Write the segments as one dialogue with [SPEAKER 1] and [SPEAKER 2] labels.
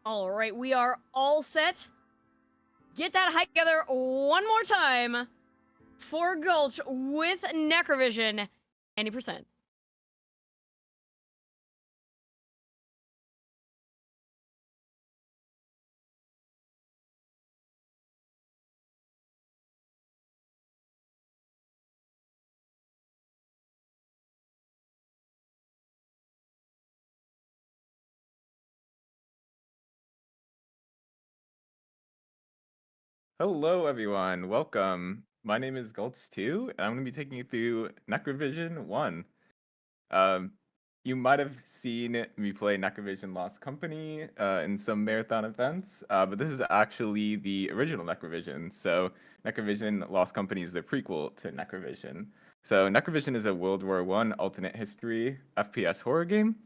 [SPEAKER 1] All right, we are all set. Get that hype together one more time for Gulch with NecroVision. Any percent.
[SPEAKER 2] Hello, everyone. Welcome. My name is Gulch2, and I'm going to be taking you through NecroVision 1. Um, you might have seen me play NecroVision Lost Company in some marathon events, but this is actually the original NecroVision. So, NecroVision Lost Company is the prequel to NecroVision. So, NecroVision is a World War I alternate history FPS horror game.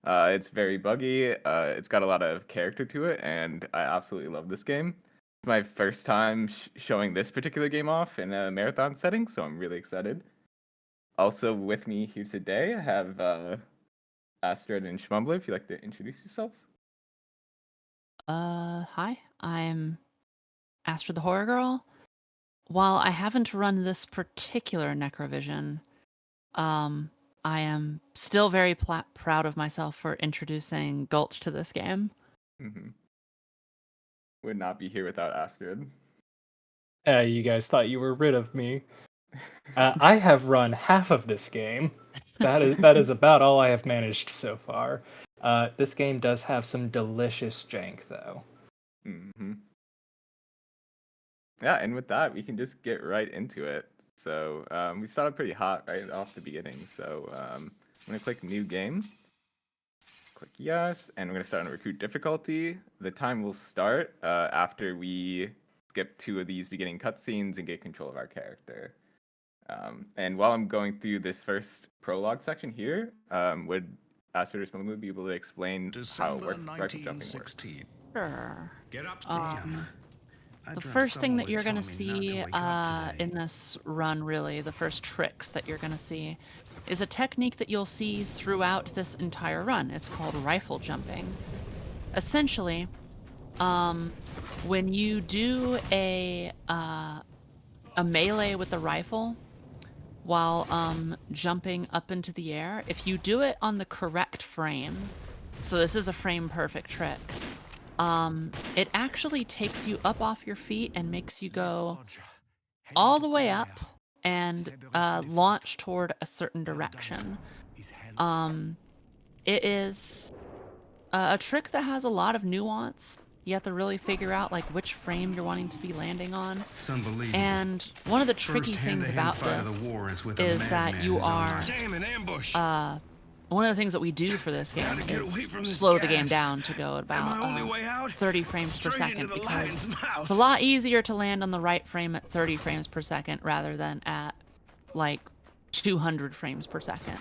[SPEAKER 2] It's very buggy. It's got a lot of character to it, and I absolutely love this game. It's my first time showing this particular game off in a marathon setting, so I'm really excited. Also with me here today, I have Astrid and Schmumbler, if you'd like to introduce yourselves.
[SPEAKER 3] Hi, I'm Astrid the Horror Girl. While I haven't run this particular NecroVision, um, I am still very proud of myself for introducing Gulch to this game.
[SPEAKER 2] Mm-hmm. Would not be here without Astrid.
[SPEAKER 4] You guys thought you were rid of me. I have run half of this game. That is about all I have managed so far. This game does have some delicious jank, though.
[SPEAKER 2] Mm-hmm. Yeah, and with that, we can just get right into it. So we started pretty hot right off the beginning. So I'm gonna click New Game. Click yes, and we're gonna start on recruit difficulty. The time will start after we skip 2 of these beginning cutscenes and get control of our character. And while I'm going through this first prologue section here, would Astrid or Smoother be able to explain how rifle jumping works?
[SPEAKER 3] Sure.
[SPEAKER 5] Get up, Steve.
[SPEAKER 3] The first thing that you're going to see in this run, really, the first tricks that you're going to see, is a technique that you'll see throughout this entire run. It's called rifle jumping. Essentially, when you do a melee with the rifle while jumping up into the air, if you do it on the correct frame, so this is a frame perfect trick, it actually takes you up off your feet and makes you go all the way up and launch toward a certain direction. It is a trick that has a lot of nuance. You have to really figure out like which frame you're wanting to be landing on. And one of the tricky things about this is that you are one of the things that we do for this game is slow the game down to go at about 30 frames per second, because it's a lot easier to land on the right frame at 30 frames per second rather than at like 200 frames per second,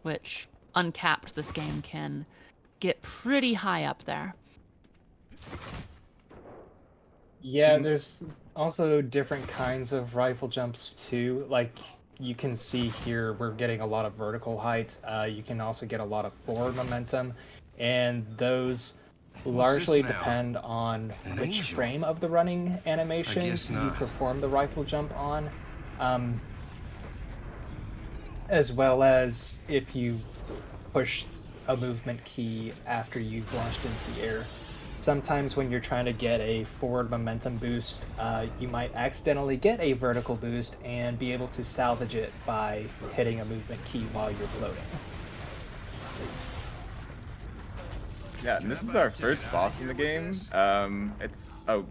[SPEAKER 3] which uncapped this game can get pretty high up there.
[SPEAKER 4] Yeah, there's also different kinds of rifle jumps too. Like you can see here, we're getting a lot of vertical height. You can also get a lot of forward momentum, and those largely depend on which frame of the running animation you perform the rifle jump on, as well as if you push a movement key after you've launched into the air. Sometimes when you're trying to get a forward momentum boost, you might accidentally get a vertical boost and be able to salvage it by hitting a movement key while you're floating.
[SPEAKER 2] Yeah, and this is our first boss in the game. It's a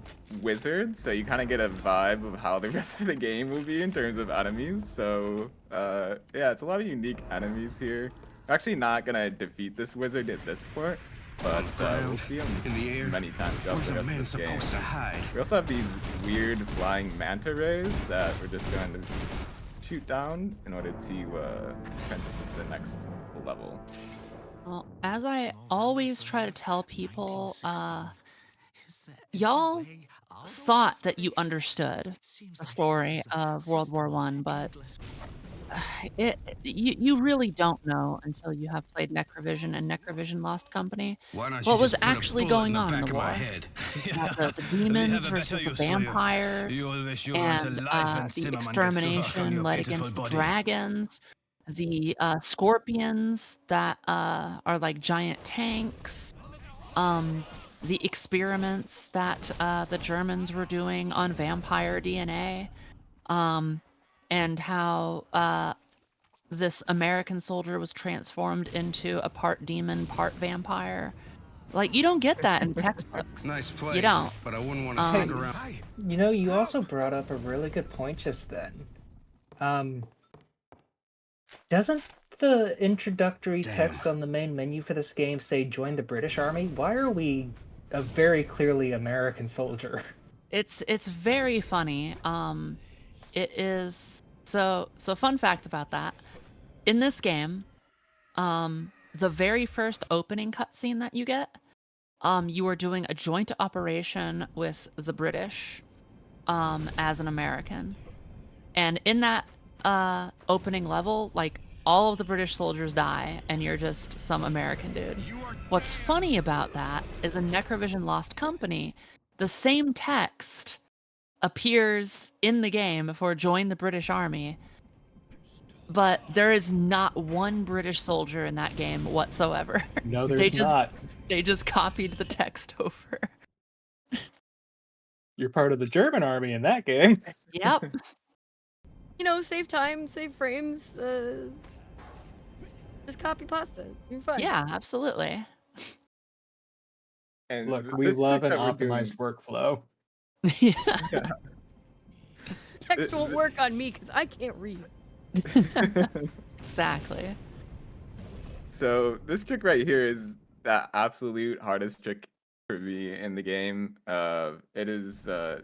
[SPEAKER 2] wizard, so you kind of get a vibe of how the rest of the game will be in terms of enemies. So yeah, it's a lot of unique enemies here. We're actually not gonna defeat this wizard at this point, but we'll see him in the air many times throughout the rest of this game. We also have these weird flying manta rays that we're just going to shoot down in order to transition to the next level.
[SPEAKER 3] Well, as I always try to tell people, y'all thought that you understood the story of World War I, but You really don't know until you have played NecroVision and NecroVision Lost Company
[SPEAKER 5] Why don't you
[SPEAKER 3] what was
[SPEAKER 5] just put a
[SPEAKER 3] actually
[SPEAKER 5] bullet in
[SPEAKER 3] going
[SPEAKER 5] the
[SPEAKER 3] on in
[SPEAKER 5] back
[SPEAKER 3] the
[SPEAKER 5] of my
[SPEAKER 3] war.
[SPEAKER 5] head?
[SPEAKER 3] That the
[SPEAKER 5] We
[SPEAKER 3] demons
[SPEAKER 5] have a
[SPEAKER 3] versus
[SPEAKER 5] better
[SPEAKER 3] the
[SPEAKER 5] use for you.
[SPEAKER 3] vampires
[SPEAKER 5] You'll run to
[SPEAKER 3] and
[SPEAKER 5] life and
[SPEAKER 3] the
[SPEAKER 5] Zimmerman gets to work on
[SPEAKER 3] extermination
[SPEAKER 5] your
[SPEAKER 3] led
[SPEAKER 5] pitiful
[SPEAKER 3] against the
[SPEAKER 5] body.
[SPEAKER 3] dragons, the scorpions that are like giant tanks, the experiments that the Germans were doing on vampire DNA, and how this American soldier was transformed into a part demon, part vampire. Like, you don't get that in textbooks.
[SPEAKER 5] Nice place,
[SPEAKER 3] You don't.
[SPEAKER 5] but I wouldn't want to stick
[SPEAKER 3] Um,
[SPEAKER 5] around.
[SPEAKER 4] You know, you also brought up a really good point just then. Doesn't the introductory text on the main menu for this game say join the British Army? Why are we a very clearly American soldier?
[SPEAKER 3] it's very funny. It is so fun fact about that. In this game, the very first opening cutscene that you get, you are doing a joint operation with the British, as an American. And in that opening level, like all of the British soldiers die, and you're just some American dude. What's funny about that is in NecroVision Lost Company, the same text appears in the game for join the British Army, but there is not one British soldier in that game whatsoever.
[SPEAKER 4] No,
[SPEAKER 3] they
[SPEAKER 4] there's
[SPEAKER 3] just
[SPEAKER 4] not.
[SPEAKER 3] they just copied the text over.
[SPEAKER 4] You're part of the German army in that game.
[SPEAKER 3] Yep.
[SPEAKER 1] You know, save time, save frames. Just copy pasta. You're fine.
[SPEAKER 3] Yeah, absolutely.
[SPEAKER 2] And
[SPEAKER 4] Look, we
[SPEAKER 2] this
[SPEAKER 4] love
[SPEAKER 2] trick
[SPEAKER 4] an
[SPEAKER 2] that we're doing,
[SPEAKER 4] optimized workflow.
[SPEAKER 3] Yeah.
[SPEAKER 2] yeah.
[SPEAKER 1] Text won't work on me because I can't read.
[SPEAKER 3] Exactly.
[SPEAKER 2] So this trick right here is the absolute hardest trick for me in the game. It is the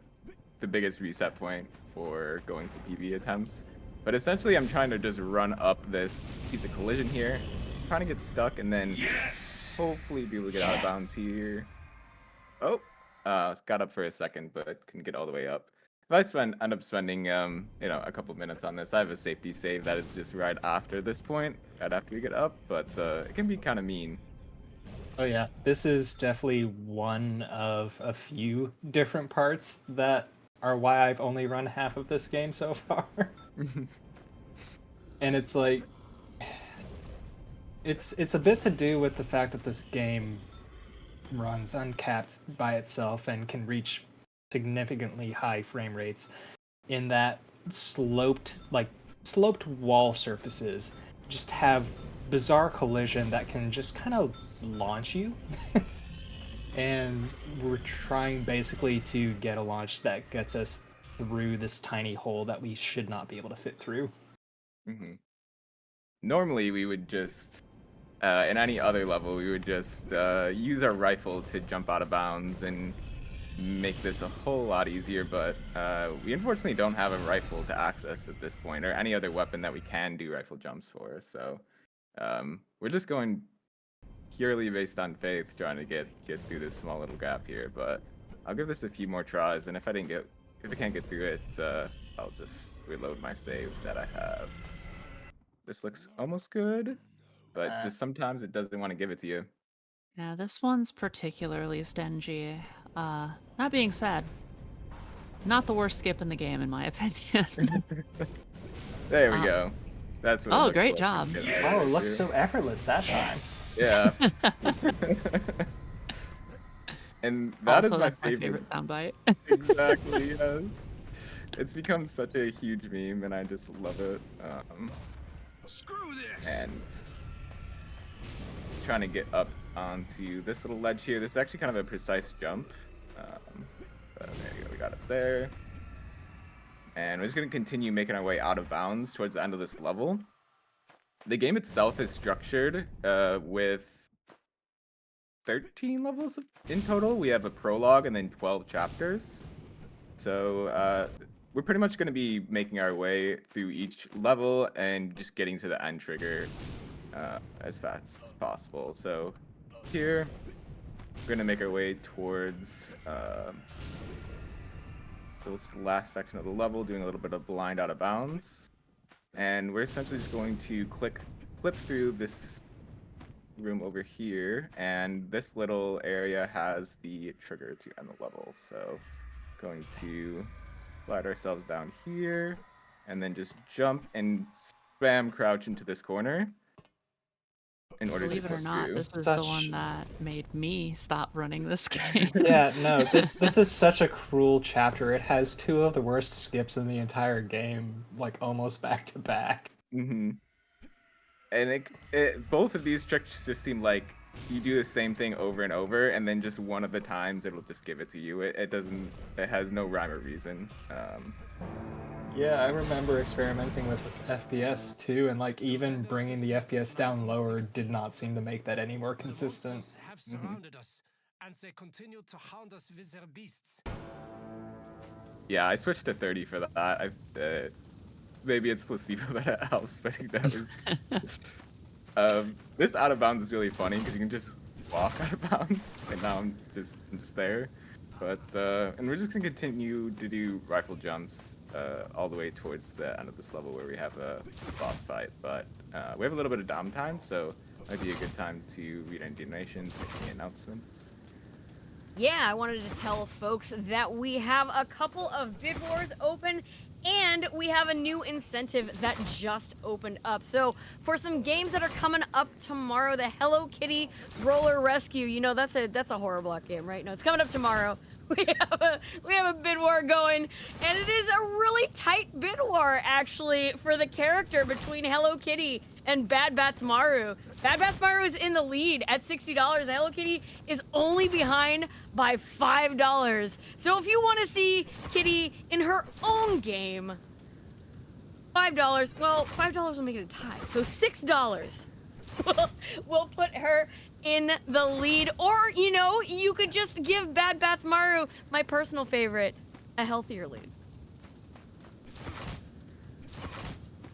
[SPEAKER 2] biggest reset point for going for PvE attempts. But essentially, I'm trying to just run up this piece of collision here, trying to get stuck, and then hopefully be able to get out of bounds here. Oh, got up for a second, but couldn't get all the way up. If I end up spending, a couple minutes on this, I have a safety save that is just right after this point, right after you get up, but it can be kind of mean.
[SPEAKER 4] Oh yeah, this is definitely one of a few different parts that are why I've only run half of this game so far. And it's like it's a bit to do with the fact that this game runs uncapped by itself and can reach significantly high frame rates in that sloped wall surfaces just have bizarre collision that can just kind of launch you. And we're trying basically to get a launch that gets us through this tiny hole that we should not be able to fit through.
[SPEAKER 2] Mm-hmm. Normally, we would just, in any other level, we would just use our rifle to jump out of bounds and make this a whole lot easier, but we unfortunately don't have a rifle to access at this point, or any other weapon that we can do rifle jumps for, so we're just going purely based on faith, trying to get through this small little gap here, but I'll give this a few more tries, and if I can't get through it, I'll just reload my save that I have. This looks almost good, but just sometimes it doesn't want to give it to you.
[SPEAKER 3] Yeah, this one's particularly stingy. That being said, not the worst skip in the game, in my opinion.
[SPEAKER 2] There we go. That's what it
[SPEAKER 3] Oh,
[SPEAKER 2] looks
[SPEAKER 3] great
[SPEAKER 2] like.
[SPEAKER 3] job.
[SPEAKER 4] Oh, it looks so effortless that time.
[SPEAKER 2] Yeah. And that is
[SPEAKER 3] Also,
[SPEAKER 2] my
[SPEAKER 3] that's my favorite soundbite.
[SPEAKER 2] Exactly, yes. It's become such a huge meme, and I just love it.
[SPEAKER 5] Screw this!
[SPEAKER 2] And trying to get up onto this little ledge here. This is actually kind of a precise jump. But there you go, we got it there. And we're just going to continue making our way out of bounds towards the end of this level. The game itself is structured with 13 levels in total. We have a prologue and then 12 chapters. So we're pretty much going to be making our way through each level and just getting to the end trigger as fast as possible. So here, we're going to make our way towards this last section of the level, doing a little bit of blind out of bounds. And we're essentially just going to clip through this room over here, and this little area has the trigger to end the level. So going to slide ourselves down here, and then just jump and spam crouch into this corner in order
[SPEAKER 3] Believe
[SPEAKER 2] to
[SPEAKER 3] it or
[SPEAKER 2] clip
[SPEAKER 3] not,
[SPEAKER 2] through.
[SPEAKER 3] this is the one that made me stop running this game.
[SPEAKER 4] Yeah, no, this is such a cruel chapter. It has two of the worst skips in the entire game, like almost back to back.
[SPEAKER 2] Mm-hmm. And both of these tricks just seem like you do the same thing over and over, and then just one of the times it'll just give it to you. It has no rhyme or reason.
[SPEAKER 4] Yeah, I remember experimenting with FPS too, and like even bringing the FPS down lower did not seem to make that any more consistent.
[SPEAKER 5] Have surrounded us, and they continue to hound us with their beasts.
[SPEAKER 2] Yeah, I switched to 30 for that. Maybe it's placebo that helps, but who knows? This out of bounds is really funny because you can just walk out of bounds, and now I'm just there. But and we're just gonna continue to do rifle jumps all the way towards the end of this level where we have a boss fight. But we have a little bit of downtime, so might be a good time to read any donations, make any announcements.
[SPEAKER 1] Yeah, I wanted to tell folks that we have a couple of bid wars open, and we have a new incentive that just opened up. So for some games that are coming up tomorrow, the Hello Kitty Roller Rescue, you know that's a horror block game, right? No, it's coming up tomorrow. We have a bid war going, and it is a really tight bid war actually for the character between Hello Kitty and Bad Bats Maru. Bad Bats Maru is in the lead at $60. Hello Kitty is only behind by $5. So if you want to see Kitty in her own game, $5. Well, $5 will make it a tie. So $6 will put her in the lead. Or, you know, you could just give Bad Bats Maru, my personal favorite, a healthier lead.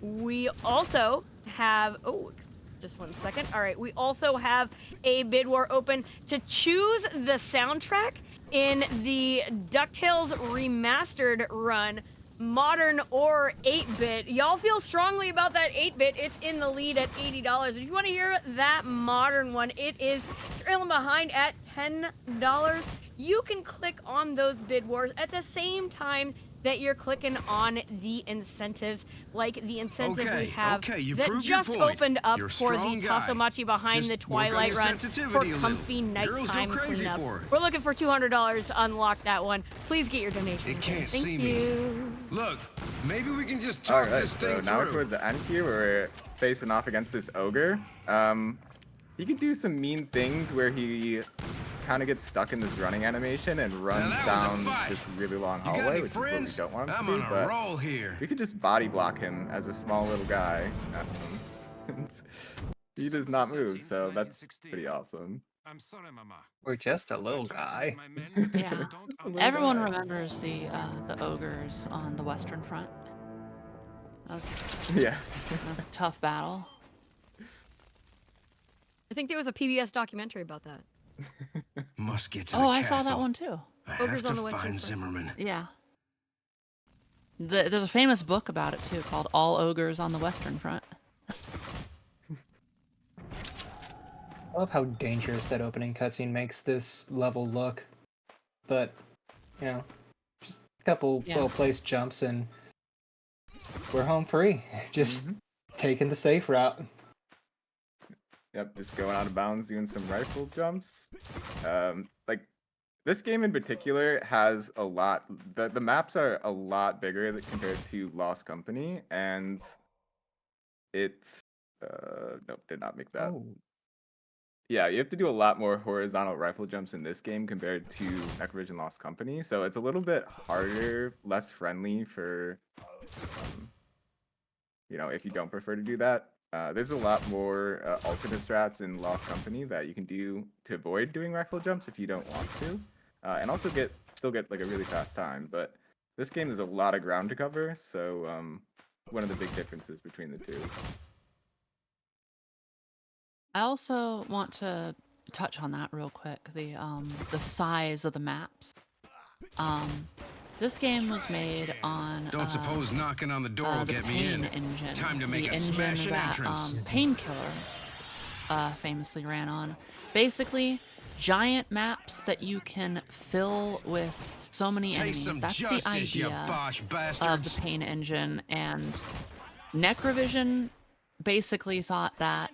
[SPEAKER 1] We also have, oh, just one second. All right, we also have a bid war open to choose the soundtrack in the DuckTales Remastered run, modern or 8-bit. Y'all feel strongly about that 8-bit. It's in the lead at $80. If you want to hear that modern one, it is trailing behind at $10. You can click on those bid wars at the same time that you're clicking on the incentives, like the incentive we have that just opened up for the Tasomachi Behind the Twilight Run for comfy nighttime cleanup. We're looking for $200 to unlock that one. Please get your donation.
[SPEAKER 5] It can't
[SPEAKER 1] Thank
[SPEAKER 5] see
[SPEAKER 1] you.
[SPEAKER 5] me. Look, maybe we can just talk
[SPEAKER 2] Alright,
[SPEAKER 5] this
[SPEAKER 2] so
[SPEAKER 5] thing
[SPEAKER 2] now we're
[SPEAKER 5] through.
[SPEAKER 2] towards the end here, where we're facing off against this ogre. He can do some mean things where he kind of gets stuck in this running animation and runs down this really long
[SPEAKER 5] You got
[SPEAKER 2] hallway,
[SPEAKER 5] any
[SPEAKER 2] which is what we
[SPEAKER 5] friends?
[SPEAKER 2] don't want him
[SPEAKER 5] I'm
[SPEAKER 2] to do,
[SPEAKER 5] on a
[SPEAKER 2] but
[SPEAKER 5] roll here.
[SPEAKER 2] we could just body block him as a small little guy. He does not move, so that's pretty awesome.
[SPEAKER 5] I'm sorry, Mama.
[SPEAKER 4] We're just a little guy.
[SPEAKER 3] Yeah. Everyone remembers the ogres on the Western Front. That was
[SPEAKER 2] Yeah.
[SPEAKER 3] a tough battle.
[SPEAKER 1] I think there was a PBS documentary about that.
[SPEAKER 5] Must get to the
[SPEAKER 3] Oh, I saw
[SPEAKER 5] castle.
[SPEAKER 3] that one too.
[SPEAKER 5] I have
[SPEAKER 1] Ogres
[SPEAKER 5] to
[SPEAKER 1] on the Western
[SPEAKER 5] find
[SPEAKER 1] Front.
[SPEAKER 5] Zimmerman.
[SPEAKER 3] Yeah. There's a famous book about it too called All Ogres on the Western Front.
[SPEAKER 4] I love how dangerous that opening cutscene makes this level look. But, you know, just a couple well-placed jumps and we're home free. Just taking the safe route.
[SPEAKER 2] Yep, just going out of bounds, doing some rifle jumps. Like, this game in particular has a lot. The maps are a lot bigger compared to Lost Company, and it's nope, did not make that.
[SPEAKER 4] Oh.
[SPEAKER 2] Yeah, you have to do a lot more horizontal rifle jumps in this game compared to NecroVision Lost Company, so it's a little bit harder, less friendly for, you know, if you don't prefer to do that. There's a lot more alternate strats in Lost Company that you can do to avoid doing rifle jumps if you don't want to, and also still get like a really fast time. But this game is a lot of ground to cover, so one of the big differences between the two.
[SPEAKER 3] I also want to touch on that real quick. The size of the maps. This game was made on
[SPEAKER 6] Don't suppose knocking on the door will
[SPEAKER 3] the
[SPEAKER 6] get me
[SPEAKER 3] Pain
[SPEAKER 6] in.
[SPEAKER 3] engine.
[SPEAKER 6] Time to make
[SPEAKER 3] the
[SPEAKER 6] a
[SPEAKER 3] engine
[SPEAKER 6] smashing
[SPEAKER 3] that
[SPEAKER 6] entrance.
[SPEAKER 3] Painkiller famously ran on. Basically, giant maps that you can fill with so many
[SPEAKER 6] Taste
[SPEAKER 3] enemies.
[SPEAKER 6] some
[SPEAKER 3] That's the
[SPEAKER 6] justice, you
[SPEAKER 3] idea
[SPEAKER 6] bosh
[SPEAKER 3] of
[SPEAKER 6] bastards.
[SPEAKER 3] the Pain engine, and NecroVision basically thought that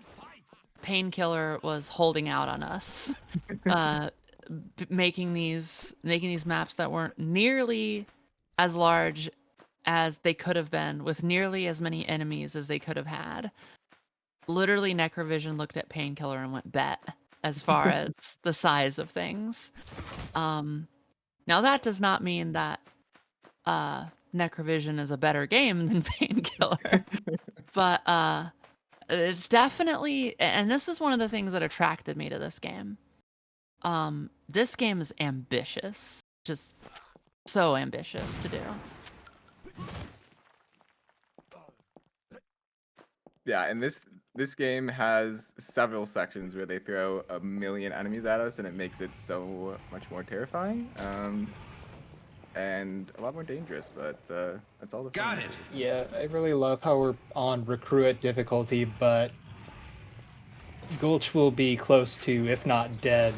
[SPEAKER 3] Painkiller was holding out on us, making these maps that weren't nearly as large as they could have been, with nearly as many enemies as they could have had. Literally, NecroVision looked at Painkiller and went bet as far as the size of things. Now that does not mean that NecroVision is a better game than Painkiller, but it's definitely, and this is one of the things that attracted me to this game. This game is ambitious, just so ambitious to do.
[SPEAKER 2] Yeah, and this game has several sections where they throw a million enemies at us, and it makes it so much more terrifying. And a lot more dangerous, but that's all the fun.
[SPEAKER 6] Got it.
[SPEAKER 4] Yeah, I really love how we're on recruit difficulty, but Gulch will be close to, if not dead,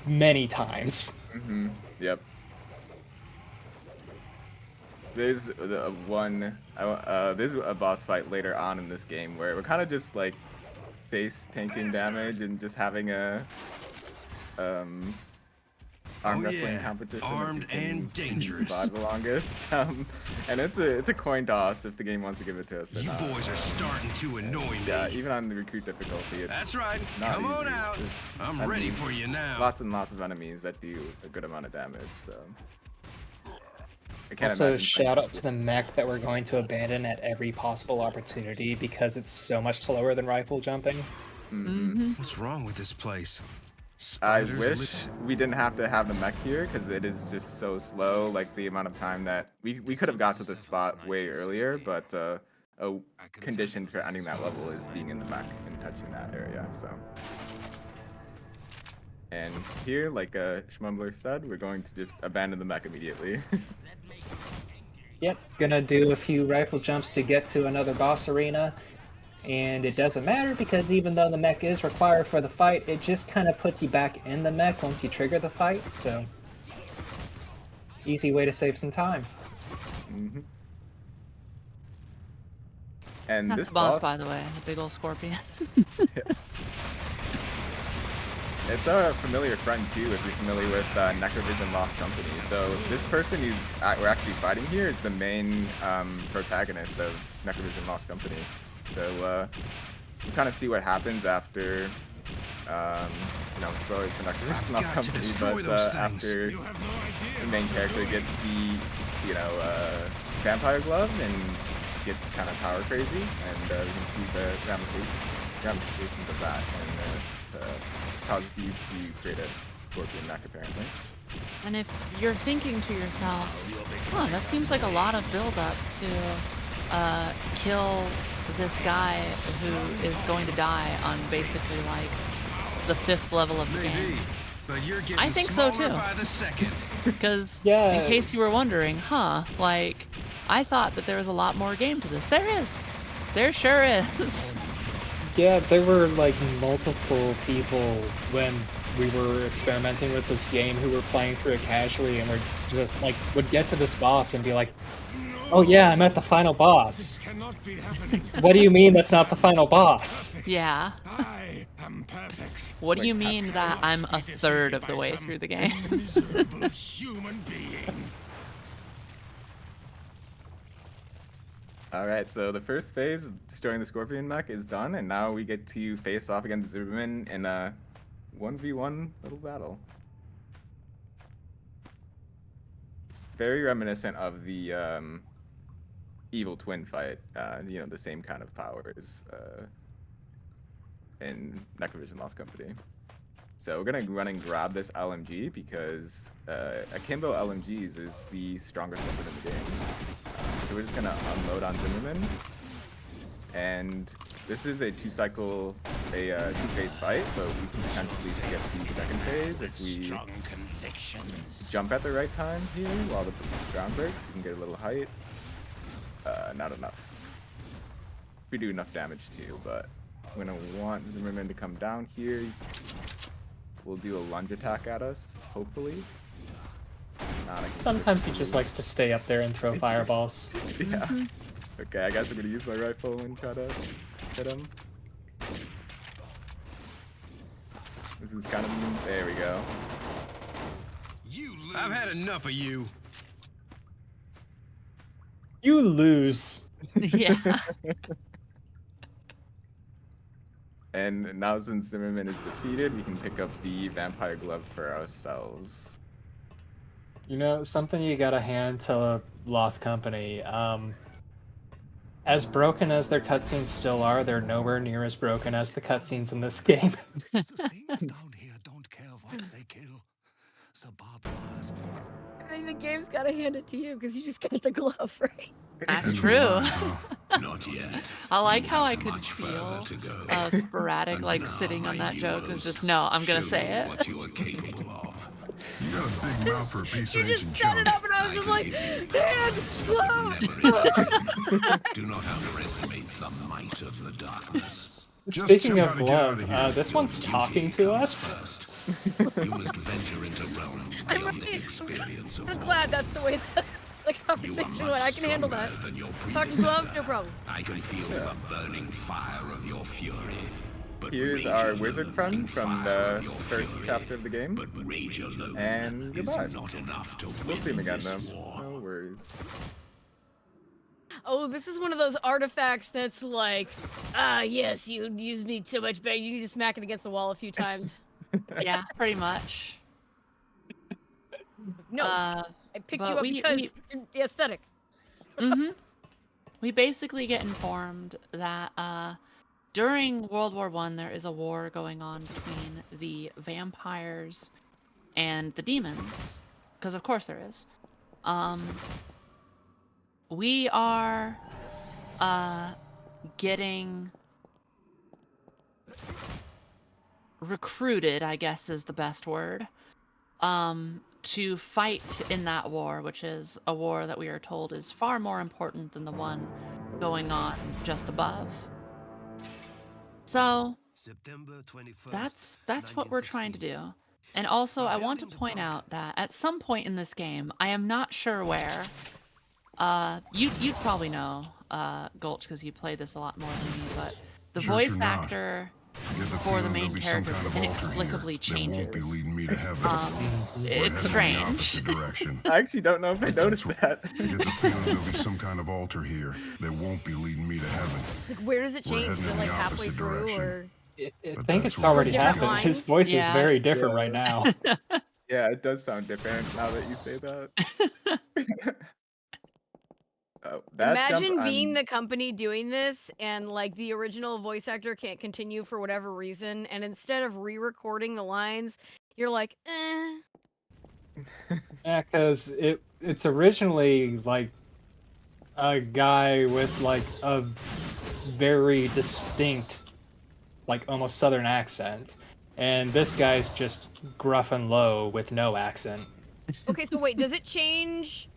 [SPEAKER 4] many times.
[SPEAKER 2] Mm-hmm. Yep. There's there's a boss fight later on in this game where we're kind of just like face tanking damage and just having a arm wrestling competition.
[SPEAKER 6] Armed and dangerous.
[SPEAKER 2] Survive the longest. And it's a coin toss if the game wants to give it to us or
[SPEAKER 6] You
[SPEAKER 2] not.
[SPEAKER 6] boys are starting to annoy me.
[SPEAKER 2] Yeah, even on the recruit difficulty, it's
[SPEAKER 6] That's right.
[SPEAKER 2] not
[SPEAKER 6] Come on
[SPEAKER 2] easy.
[SPEAKER 6] out.
[SPEAKER 2] There's
[SPEAKER 6] I'm ready
[SPEAKER 2] enemies,
[SPEAKER 6] for you now.
[SPEAKER 2] Lots and lots of enemies that do a good amount of damage. So I can't
[SPEAKER 4] Also,
[SPEAKER 2] imagine
[SPEAKER 4] shout
[SPEAKER 2] playing
[SPEAKER 4] out to the mech that we're going to abandon at every possible opportunity because it's so much slower than rifle jumping.
[SPEAKER 6] What's wrong with this place?
[SPEAKER 2] I
[SPEAKER 6] Spiders
[SPEAKER 2] wish we didn't have to have the mech here because it is just so slow. Like the amount of time that we could have got to this spot way earlier, but a condition for ending that level is being in the mech and touching that area. So, and here, like Schmumbler said, we're going to just abandon the mech immediately.
[SPEAKER 4] Yep, gonna do a few rifle jumps to get to another boss arena. And it doesn't matter because even though the mech is required for the fight, it just kind of puts you back in the mech once you trigger the fight, so easy way to save some time.
[SPEAKER 2] Mm-hmm. And
[SPEAKER 3] That's
[SPEAKER 2] this
[SPEAKER 3] the boss, by the way, the big old scorpion.
[SPEAKER 2] It's a familiar friend too, if you're familiar with NecroVision Lost Company. So this person we're actually fighting here is the main protagonist of NecroVision Lost Company. So you kind of see what happens after, spoilers for NecroVision Lost Company, but after the main character gets the, vampire glove and gets kind of power crazy, and you can see the ramifications of that, and causes you to create a scorpion mech apparently.
[SPEAKER 3] And if you're thinking to yourself, huh, that seems like a lot of build-up to kill this guy who is going to die on basically like the 5th level of the game.
[SPEAKER 6] But you're getting
[SPEAKER 3] I think so
[SPEAKER 6] smaller
[SPEAKER 3] too.
[SPEAKER 6] by the second.
[SPEAKER 3] Because
[SPEAKER 4] Yeah.
[SPEAKER 3] in case you were wondering, like I thought that there was a lot more game to this. There is. There sure is.
[SPEAKER 4] Yeah, there were like multiple people when we were experimenting with this game who were playing through it casually and were just like would get to this boss and be like, "Oh yeah, I'm at the final boss."
[SPEAKER 5] This cannot be happening.
[SPEAKER 4] What do you mean that's not the final boss?
[SPEAKER 3] Yeah.
[SPEAKER 5] I am perfect.
[SPEAKER 3] What do you
[SPEAKER 2] Like,
[SPEAKER 3] mean that I'm a third of the way through the game?
[SPEAKER 5] Miserable human being.
[SPEAKER 2] Alright, so the first phase of destroying the scorpion mech is done, and now we get to face off against Zimmerman in a 1v1 little battle. Very reminiscent of the evil twin fight, the same kind of powers in NecroVision Lost Company. So we're gonna run and grab this LMG because Akimbo LMGs is the strongest weapon in the game. So we're just gonna unload on Zimmerman And this is a two-phase fight, but we can potentially skip the second phase if we jump at the right time here while the ground breaks. We can get a little height. Not enough. We do enough damage too, but I'm gonna want Zimmerman to come down here. We'll do a lunge attack at us, hopefully.
[SPEAKER 4] Sometimes he just likes to stay up there and throw fireballs.
[SPEAKER 2] Yeah. Okay, I guess I'm gonna use my rifle and try to hit him. This is kind of... There we go.
[SPEAKER 6] I've had enough of you.
[SPEAKER 4] You lose.
[SPEAKER 3] Yeah.
[SPEAKER 2] And now since Zimmerman is defeated, we can pick up the vampire glove for ourselves.
[SPEAKER 4] You know, something you gotta hand to Lost Company. As broken as their cutscenes still are, they're nowhere near as broken as the cutscenes in this game.
[SPEAKER 5] The things down here don't care what they kill. So barbed wires.
[SPEAKER 1] I mean, the game's gotta hand it to you because you just got the glove, right?
[SPEAKER 3] That's true.
[SPEAKER 6] Not yet.
[SPEAKER 3] I like how I could feel sporadic, like sitting on that joke. It's just, no, I'm gonna say it.
[SPEAKER 6] What you are capable of. You got a big mouth for a piece
[SPEAKER 1] You
[SPEAKER 6] of
[SPEAKER 1] just
[SPEAKER 6] ancient
[SPEAKER 1] set it
[SPEAKER 6] junk.
[SPEAKER 1] up and I was just like, hand, glove.
[SPEAKER 6] Do not underestimate the might of the darkness.
[SPEAKER 4] Speaking of
[SPEAKER 6] try to get out of
[SPEAKER 4] glove,
[SPEAKER 6] here.
[SPEAKER 4] this one's talking to us.
[SPEAKER 6] First. You must venture into realms beyond the
[SPEAKER 1] really-
[SPEAKER 6] experience of
[SPEAKER 1] I'm
[SPEAKER 6] war.
[SPEAKER 1] glad that's the way the
[SPEAKER 6] You are
[SPEAKER 1] conversation went. I can handle that.
[SPEAKER 6] stronger than your
[SPEAKER 1] Talking glove,
[SPEAKER 6] predecessor.
[SPEAKER 1] no problem.
[SPEAKER 6] I can feel the burning fire of your fury. But
[SPEAKER 2] Here's
[SPEAKER 6] rage
[SPEAKER 2] our
[SPEAKER 6] alone
[SPEAKER 2] wizard friend
[SPEAKER 6] and
[SPEAKER 2] from
[SPEAKER 6] fire
[SPEAKER 2] the
[SPEAKER 6] of your
[SPEAKER 2] first
[SPEAKER 6] fury.
[SPEAKER 2] chapter of the game.
[SPEAKER 6] But rage alone
[SPEAKER 2] And
[SPEAKER 6] is
[SPEAKER 2] goodbye.
[SPEAKER 6] not enough to
[SPEAKER 2] We'll see him
[SPEAKER 6] win
[SPEAKER 2] again
[SPEAKER 6] this
[SPEAKER 2] though.
[SPEAKER 6] war.
[SPEAKER 2] No worries.
[SPEAKER 1] Oh, this is one of those artifacts that's like, yes, you used me so much better. You need to smack it against the wall a few times.
[SPEAKER 3] Yeah, pretty much.
[SPEAKER 1] No, I picked you
[SPEAKER 3] but
[SPEAKER 1] up
[SPEAKER 3] we-
[SPEAKER 1] because the aesthetic.
[SPEAKER 3] We basically get informed that during World War I, there is a war going on between the vampires and the demons, because of course there is. We are getting recruited, I guess is the best word, to fight in that war, which is a war that we are told is far more important than the one going on just above. So
[SPEAKER 5] September 21st,
[SPEAKER 3] that's what we're trying to do. And also, I want to point out that at some point in this game, I am not sure where. You'd probably know, Gulch, because you played this a lot more than me, but the
[SPEAKER 6] Church or
[SPEAKER 3] voice
[SPEAKER 6] not,
[SPEAKER 3] actor
[SPEAKER 6] Get the
[SPEAKER 3] for the
[SPEAKER 6] feeling
[SPEAKER 3] main
[SPEAKER 6] there'll be some
[SPEAKER 3] character
[SPEAKER 6] kind of altar
[SPEAKER 3] inexplicably
[SPEAKER 6] here that won't be
[SPEAKER 3] changes.
[SPEAKER 6] leading me to heaven. We're heading in
[SPEAKER 3] It's
[SPEAKER 6] the
[SPEAKER 3] strange.
[SPEAKER 6] opposite direction.
[SPEAKER 2] I actually don't know if I noticed that.
[SPEAKER 6] Get the feeling there'll be some kind of altar here that won't be leading me to heaven.
[SPEAKER 1] Like, where does it
[SPEAKER 6] We're
[SPEAKER 1] change? Is
[SPEAKER 6] heading
[SPEAKER 1] it
[SPEAKER 6] in
[SPEAKER 1] like
[SPEAKER 6] the
[SPEAKER 1] halfway
[SPEAKER 6] opposite
[SPEAKER 1] through,
[SPEAKER 6] direction.
[SPEAKER 1] or?
[SPEAKER 4] I
[SPEAKER 6] But
[SPEAKER 4] think
[SPEAKER 6] that's
[SPEAKER 4] it's
[SPEAKER 6] what
[SPEAKER 4] already
[SPEAKER 1] Different
[SPEAKER 4] happened. His
[SPEAKER 1] lines?
[SPEAKER 4] voice
[SPEAKER 3] Yeah.
[SPEAKER 4] is very different
[SPEAKER 2] Yeah.
[SPEAKER 4] right now.
[SPEAKER 2] Yeah, it does sound different now that you say that. That
[SPEAKER 1] Imagine
[SPEAKER 2] jump,
[SPEAKER 1] being
[SPEAKER 2] I'm-
[SPEAKER 1] the company doing this and like the original voice actor can't continue for whatever reason, and instead of re-recording the lines, you're like, eh.
[SPEAKER 4] Yeah, because it's originally like a guy with like a very distinct, like almost southern accent, and this guy's just gruff and low with no accent.
[SPEAKER 1] Okay, so wait, does it change?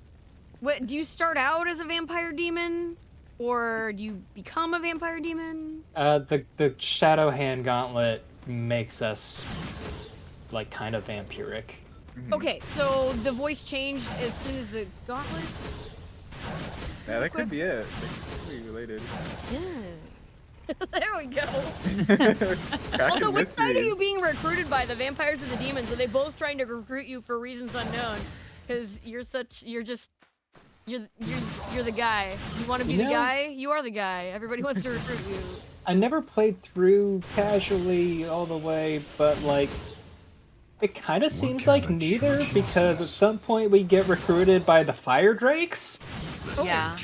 [SPEAKER 1] What do you start out as a vampire demon, or do you become a vampire demon?
[SPEAKER 4] The Shadow Hand Gauntlet makes us like kind of vampiric.
[SPEAKER 1] Okay, so the voice changed as soon as the gauntlet.
[SPEAKER 2] Yeah, that could be it. They could be related.
[SPEAKER 1] Yeah. There we go.
[SPEAKER 2] Cracking
[SPEAKER 1] Also, which side are you
[SPEAKER 2] mysteries.
[SPEAKER 1] being recruited by? The vampires or the demons? Are they both trying to recruit you for reasons unknown? Because you're the guy. You want to be
[SPEAKER 4] You
[SPEAKER 1] the
[SPEAKER 4] know-
[SPEAKER 1] guy? You are the guy. Everybody wants to recruit you.
[SPEAKER 4] I never played through casually all the way, but like it kind of seems
[SPEAKER 6] kind
[SPEAKER 4] like
[SPEAKER 6] of
[SPEAKER 4] neither
[SPEAKER 6] church is
[SPEAKER 4] because at
[SPEAKER 6] this?
[SPEAKER 4] some point we get recruited by the Fire Drakes.
[SPEAKER 3] Yeah.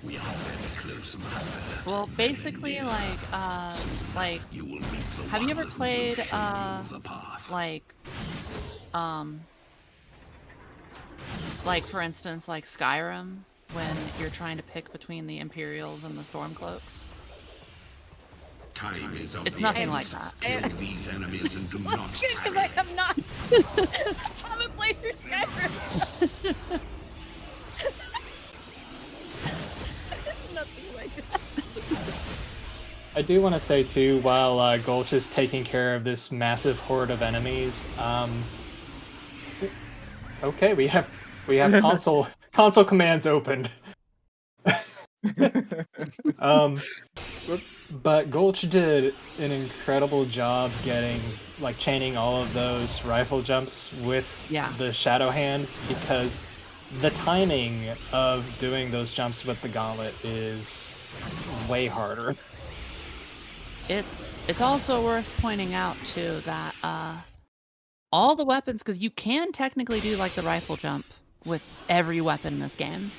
[SPEAKER 6] We are very close, master.
[SPEAKER 3] Well, basically, like,
[SPEAKER 6] You will meet the
[SPEAKER 3] have you
[SPEAKER 6] one
[SPEAKER 3] ever
[SPEAKER 6] who will
[SPEAKER 3] played,
[SPEAKER 6] show you the path.
[SPEAKER 3] like, for instance, like Skyrim? when you're trying to pick between the Imperials and the Stormcloaks.
[SPEAKER 7] Time is of
[SPEAKER 3] It's
[SPEAKER 7] the
[SPEAKER 3] nothing
[SPEAKER 7] essence.
[SPEAKER 3] like that.
[SPEAKER 7] Kill these enemies and do not
[SPEAKER 1] That's good because I
[SPEAKER 7] tarry.
[SPEAKER 1] have not. haven't played through Skyrim. It's nothing like that.
[SPEAKER 4] I do want to say too, while Gulch is taking care of this massive horde of enemies, okay, we have console commands opened.
[SPEAKER 2] Whoops.
[SPEAKER 4] But Gulch did an incredible job chaining all of those rifle jumps with the Shadow Hand, because the timing of doing those jumps with the gauntlet is way harder.
[SPEAKER 3] It's also worth pointing out too that all the weapons, because you can technically do like the rifle jump with every weapon in this game,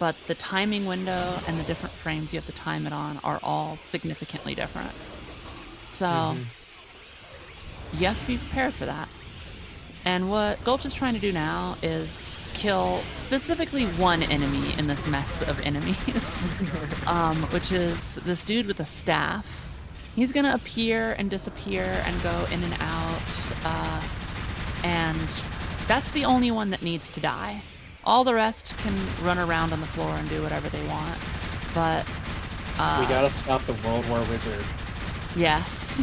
[SPEAKER 3] but the timing window and the different frames you have to time it on are all significantly different. So you have to be prepared for that. And what Gulch is trying to do now is kill specifically one enemy in this mess of enemies, which is this dude with a staff. He's gonna appear and disappear and go in and out, and that's the only one that needs to die. All the rest can run around on the floor and do whatever they want, but
[SPEAKER 4] we gotta stop the World War Wizard.
[SPEAKER 3] Yes.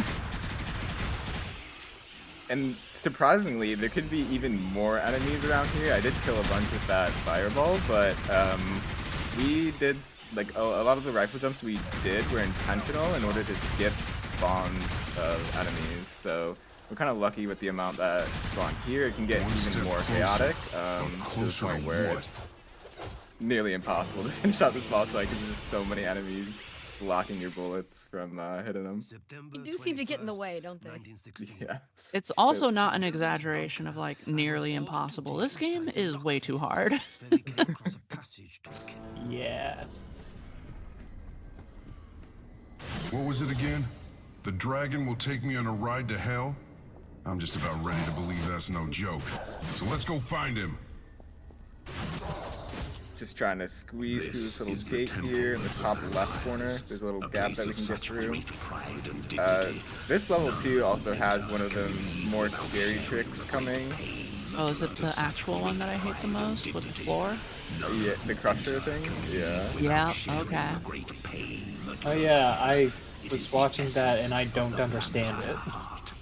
[SPEAKER 2] And surprisingly, there could be even more enemies around here. I did kill a bunch with that fireball, but we did, like, a lot of the rifle jumps we did were intentional in order to skip spawns of enemies. So we're kind of lucky with the amount that spawn here. It can get even more chaotic, to the point where it's nearly impossible to finish out this boss fight because there's so many enemies blocking your bullets from hitting them.
[SPEAKER 1] They do seem to get in the way, don't they?
[SPEAKER 2] Yeah.
[SPEAKER 3] It's also not an exaggeration of like nearly impossible. This game is way too hard.
[SPEAKER 4] Yeah.
[SPEAKER 6] What was it again? The dragon will take me on a ride to hell? I'm just about ready to believe that's no joke. So let's go find him.
[SPEAKER 2] Just trying to squeeze through this little gate here in the top left corner. There's a little gap that we can get through. This level too also has one of the more scary tricks coming.
[SPEAKER 3] Oh, is it the actual one that I hate the most with the floor?
[SPEAKER 2] Yeah, the crusher thing. Yeah.
[SPEAKER 3] Yeah. Okay.
[SPEAKER 4] Oh yeah, I was watching that and I don't understand it.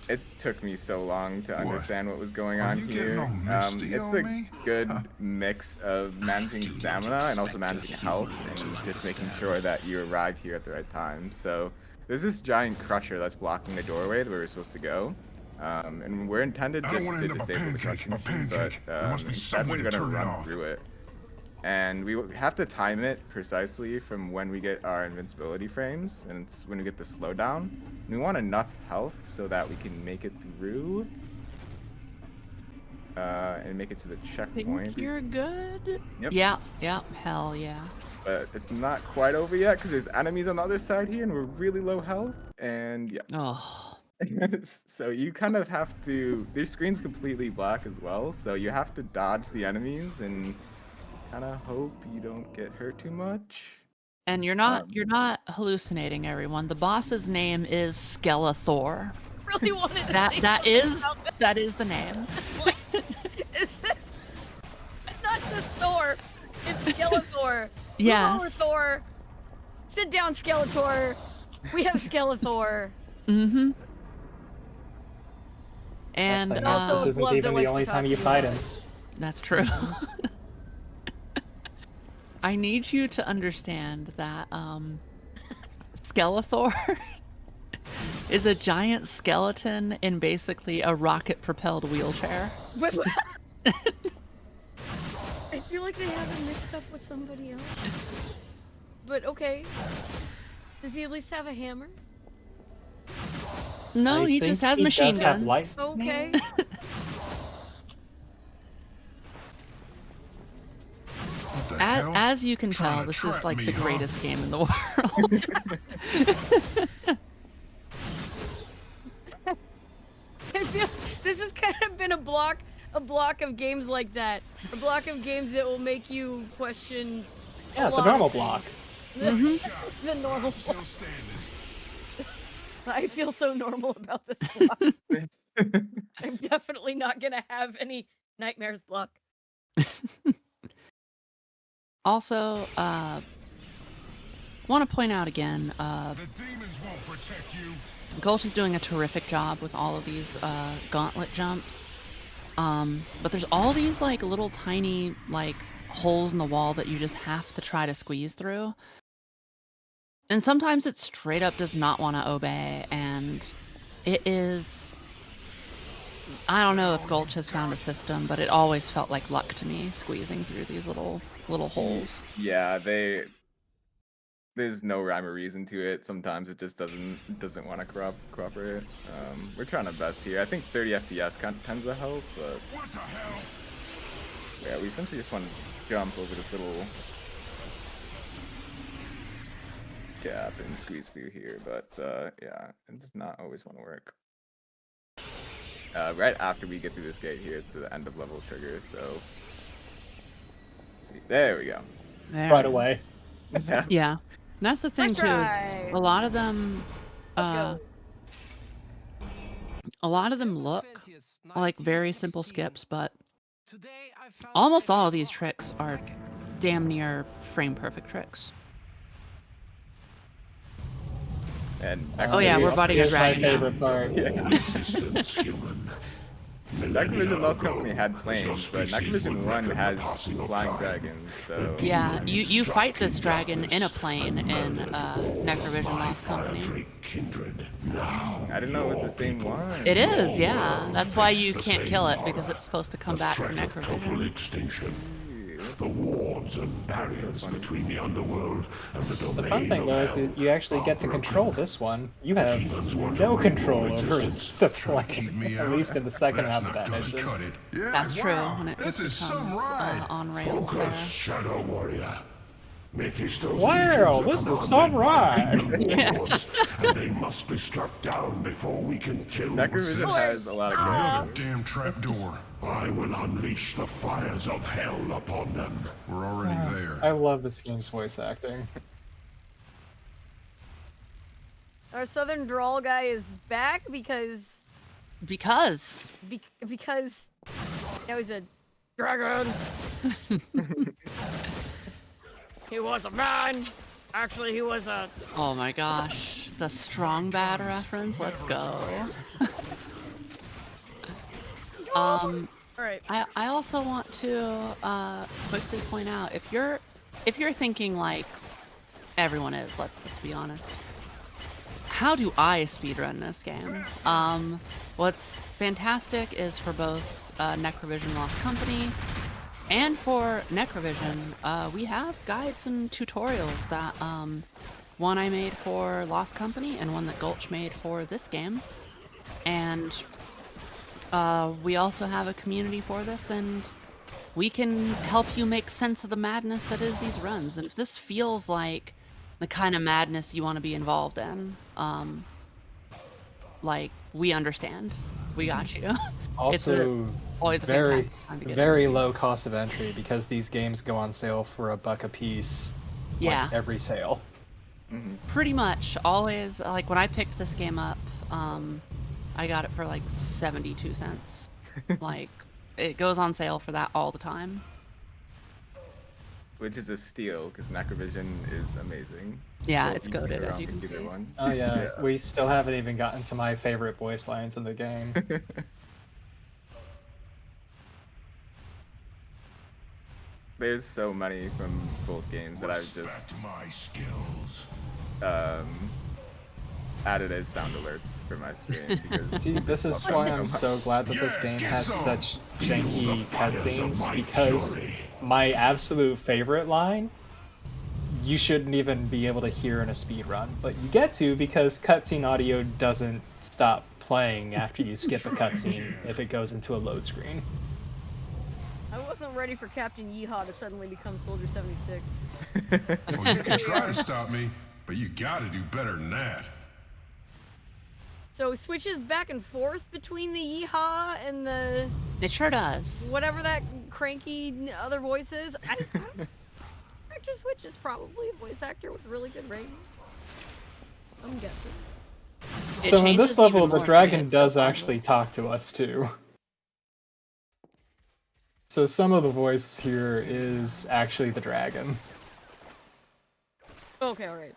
[SPEAKER 2] It took me so long to understand what was going on
[SPEAKER 6] you
[SPEAKER 2] here.
[SPEAKER 6] getting all misty
[SPEAKER 2] It's
[SPEAKER 6] on
[SPEAKER 2] a
[SPEAKER 6] me?
[SPEAKER 2] good mix of managing stamina and also managing health and just making sure that you arrive here at the right time. So there's this giant crusher that's blocking the doorway where we're supposed to go. And we're intended
[SPEAKER 6] I don't
[SPEAKER 2] just
[SPEAKER 6] wanna
[SPEAKER 2] to
[SPEAKER 6] end up a
[SPEAKER 2] disable the
[SPEAKER 6] pancake,
[SPEAKER 2] crushing machine, but
[SPEAKER 6] There must be
[SPEAKER 2] instead
[SPEAKER 6] some way
[SPEAKER 2] we're
[SPEAKER 6] to
[SPEAKER 2] gonna
[SPEAKER 6] turn it
[SPEAKER 2] run
[SPEAKER 6] off.
[SPEAKER 2] through it. And we have to time it precisely from when we get our invincibility frames, and it's when we get the slowdown. And we want enough health so that we can make it through and make it to the checkpoint.
[SPEAKER 3] Think you're good?
[SPEAKER 2] Yep.
[SPEAKER 3] Yeah. Yeah. Hell yeah.
[SPEAKER 2] But it's not quite over yet because there's enemies on the other side here, and we're really low health. And yeah.
[SPEAKER 3] Oh.
[SPEAKER 2] So you kind of have to. Their screen's completely black as well, so you have to dodge the enemies and kind of hope you don't get hurt too much.
[SPEAKER 3] And you're not hallucinating, everyone. The boss's name is Skeletor.
[SPEAKER 1] Really wanted to say
[SPEAKER 3] That
[SPEAKER 1] something
[SPEAKER 3] is the name.
[SPEAKER 1] Like, is this not just Thor? It's Skeletor.
[SPEAKER 3] Yes.
[SPEAKER 1] Move over, Thor. Sit down, Skeletor. We have Skeletor.
[SPEAKER 3] Mm-hmm. And
[SPEAKER 4] That's
[SPEAKER 1] also
[SPEAKER 4] this isn't
[SPEAKER 1] love
[SPEAKER 4] even
[SPEAKER 1] that
[SPEAKER 4] the
[SPEAKER 1] likes
[SPEAKER 4] only
[SPEAKER 1] to
[SPEAKER 4] time
[SPEAKER 1] talk
[SPEAKER 4] you
[SPEAKER 1] to
[SPEAKER 4] fight
[SPEAKER 1] you.
[SPEAKER 4] him.
[SPEAKER 3] that's true. I need you to understand that Skeletor is a giant skeleton in basically a rocket-propelled wheelchair.
[SPEAKER 1] I feel like they have him mixed up with somebody else. But okay. Does he at least have a hammer?
[SPEAKER 3] No,
[SPEAKER 4] I
[SPEAKER 3] he
[SPEAKER 4] think
[SPEAKER 3] just has
[SPEAKER 4] he
[SPEAKER 3] machine
[SPEAKER 4] does have
[SPEAKER 3] guns.
[SPEAKER 4] light-
[SPEAKER 1] Okay.
[SPEAKER 6] What the hell?
[SPEAKER 3] As you can
[SPEAKER 6] Trying
[SPEAKER 3] tell,
[SPEAKER 6] to
[SPEAKER 3] this is
[SPEAKER 6] trap
[SPEAKER 3] like
[SPEAKER 6] me,
[SPEAKER 3] the
[SPEAKER 6] huh?
[SPEAKER 3] greatest game in the world.
[SPEAKER 1] I feel this has kind of been a block of games like that. A block of games that will make you question
[SPEAKER 4] Yeah, the
[SPEAKER 1] lot
[SPEAKER 4] normal
[SPEAKER 1] of
[SPEAKER 4] block.
[SPEAKER 1] things. The normal
[SPEAKER 6] Still
[SPEAKER 1] block.
[SPEAKER 6] standing.
[SPEAKER 1] I feel so normal about this block. I'm definitely not gonna have any nightmares block.
[SPEAKER 3] Also, want to point out again,
[SPEAKER 6] The demons won't protect you.
[SPEAKER 3] Gulch is doing a terrific job with all of these gauntlet jumps. But there's all these like little tiny like holes in the wall that you just have to try to squeeze through. And sometimes it straight up does not want to obey, and it is... I don't know if Gulch has found a system, but it always felt like luck to me, squeezing through these little holes.
[SPEAKER 2] Yeah, there's no rhyme or reason to it. Sometimes it just doesn't want to cooperate. We're trying our best here. I think 30 FPS tends to help, but
[SPEAKER 6] What the hell?
[SPEAKER 2] yeah, we essentially just want to jump over this little gap and squeeze through here. But yeah, it does not always want to work. Right after we get through this gate here, it's the end of level trigger. So let's see, there we go.
[SPEAKER 3] There.
[SPEAKER 4] Right away.
[SPEAKER 3] Yeah. That's the thing
[SPEAKER 1] First
[SPEAKER 3] too,
[SPEAKER 1] try.
[SPEAKER 3] is a lot of them
[SPEAKER 1] Let's
[SPEAKER 3] look like very simple skips, but
[SPEAKER 5] Today I found
[SPEAKER 3] almost
[SPEAKER 5] a
[SPEAKER 3] all of these
[SPEAKER 5] rock
[SPEAKER 3] tricks are
[SPEAKER 5] dragon.
[SPEAKER 3] damn near frame perfect tricks.
[SPEAKER 2] And
[SPEAKER 3] Oh yeah, we're about to get
[SPEAKER 4] Here's my
[SPEAKER 3] dragged now.
[SPEAKER 4] favorite part.
[SPEAKER 7] Resistance, human.
[SPEAKER 2] NecroVision Lost Company had planes, but NecroVision 1 has flying dragons, so...
[SPEAKER 3] Yeah, you fight this dragon in a plane in NecroVision Lost Company.
[SPEAKER 7] Kindred.
[SPEAKER 2] I didn't know it was the same one.
[SPEAKER 3] It is, yeah. That's why you can't kill it, because it's supposed to come back from
[SPEAKER 7] Total
[SPEAKER 3] NecroVision.
[SPEAKER 7] extinction. The wards and barriers between the underworld and the domain
[SPEAKER 4] The fun thing
[SPEAKER 7] of
[SPEAKER 4] though is
[SPEAKER 7] hell
[SPEAKER 4] that you actually get to
[SPEAKER 7] are
[SPEAKER 4] control
[SPEAKER 7] broken.
[SPEAKER 4] this one. You have no control over the plane, at least in the second half of that mission.
[SPEAKER 6] Cut it. Yeah,
[SPEAKER 3] That's true,
[SPEAKER 6] wow.
[SPEAKER 3] when it
[SPEAKER 6] This is some
[SPEAKER 3] becomes
[SPEAKER 6] ride.
[SPEAKER 3] on rails
[SPEAKER 7] Focus,
[SPEAKER 3] there.
[SPEAKER 7] Shadow Warrior. Mephisto's
[SPEAKER 4] Wow,
[SPEAKER 7] legions
[SPEAKER 4] this
[SPEAKER 7] are
[SPEAKER 4] is some
[SPEAKER 7] commanded by
[SPEAKER 4] ride.
[SPEAKER 3] Yeah.
[SPEAKER 7] warlords, and they must be struck down before we can kill
[SPEAKER 2] NecroVision has a lot of
[SPEAKER 6] Another
[SPEAKER 2] characters.
[SPEAKER 6] damn trapdoor.
[SPEAKER 7] I will unleash the fires of hell upon them.
[SPEAKER 6] We're already there.
[SPEAKER 4] I love this game's voice acting.
[SPEAKER 1] Our southern drawl guy is back because
[SPEAKER 3] Because
[SPEAKER 1] now he's a dragon. He was a man. Actually, he was a.
[SPEAKER 3] oh my gosh, the strong bad reference. Let's go.
[SPEAKER 1] All right.
[SPEAKER 3] I also want to quickly point out, if you're thinking like everyone is, let's be honest, how do I speedrun this game? What's fantastic is for both NecroVision Lost Company and for NecroVision, we have guides and tutorials that one I made for Lost Company and one that Gulch made for this game. And we also have a community for this, and we can help you make sense of the madness that is these runs. And if this feels like the kind of madness you want to be involved in, like, we understand. We got you.
[SPEAKER 4] Also,
[SPEAKER 3] always a
[SPEAKER 4] very,
[SPEAKER 3] fantastic time to get
[SPEAKER 4] very
[SPEAKER 3] in.
[SPEAKER 4] low cost of entry because these games go on sale for $1 a piece.
[SPEAKER 3] Yeah.
[SPEAKER 4] Like every sale.
[SPEAKER 3] Pretty much. Always, like, when I picked this game up, I got it for like 72 cents. Like, it goes on sale for that all the time.
[SPEAKER 2] Which is a steal, because NecroVision is amazing.
[SPEAKER 3] Yeah,
[SPEAKER 2] Well,
[SPEAKER 3] it's
[SPEAKER 2] you can
[SPEAKER 3] goated,
[SPEAKER 2] go
[SPEAKER 3] as
[SPEAKER 2] around
[SPEAKER 3] you can
[SPEAKER 2] with either
[SPEAKER 3] see.
[SPEAKER 2] one.
[SPEAKER 4] Oh yeah, we still haven't even gotten to my favorite voice lines in the game.
[SPEAKER 2] There's so many from both games that I've just
[SPEAKER 7] Respect my skills.
[SPEAKER 2] added as sound alerts for my screen. Because
[SPEAKER 4] See, this is why I'm so glad that this game has such janky cutscenes, because my absolute favorite line, you shouldn't even be able to hear in a speed run, but you get to because cutscene audio doesn't stop playing after you skip a cutscene if it goes into a load screen.
[SPEAKER 1] I wasn't ready for Captain Yeehaw to suddenly become Soldier 76.
[SPEAKER 6] Well, you can try to stop me, but you gotta do better than that.
[SPEAKER 1] So it switches back and forth between the Yeehaw and the
[SPEAKER 3] It sure does.
[SPEAKER 1] whatever that cranky other voice is. I Dr. Switch is probably a voice actor with really good range. I'm guessing.
[SPEAKER 4] So in
[SPEAKER 3] changes
[SPEAKER 4] this level,
[SPEAKER 3] even
[SPEAKER 4] the
[SPEAKER 3] more for
[SPEAKER 4] dragon
[SPEAKER 3] you,
[SPEAKER 4] does
[SPEAKER 3] so fun.
[SPEAKER 4] actually talk to us too. So some of the voice here is actually the dragon.
[SPEAKER 1] Okay, alright.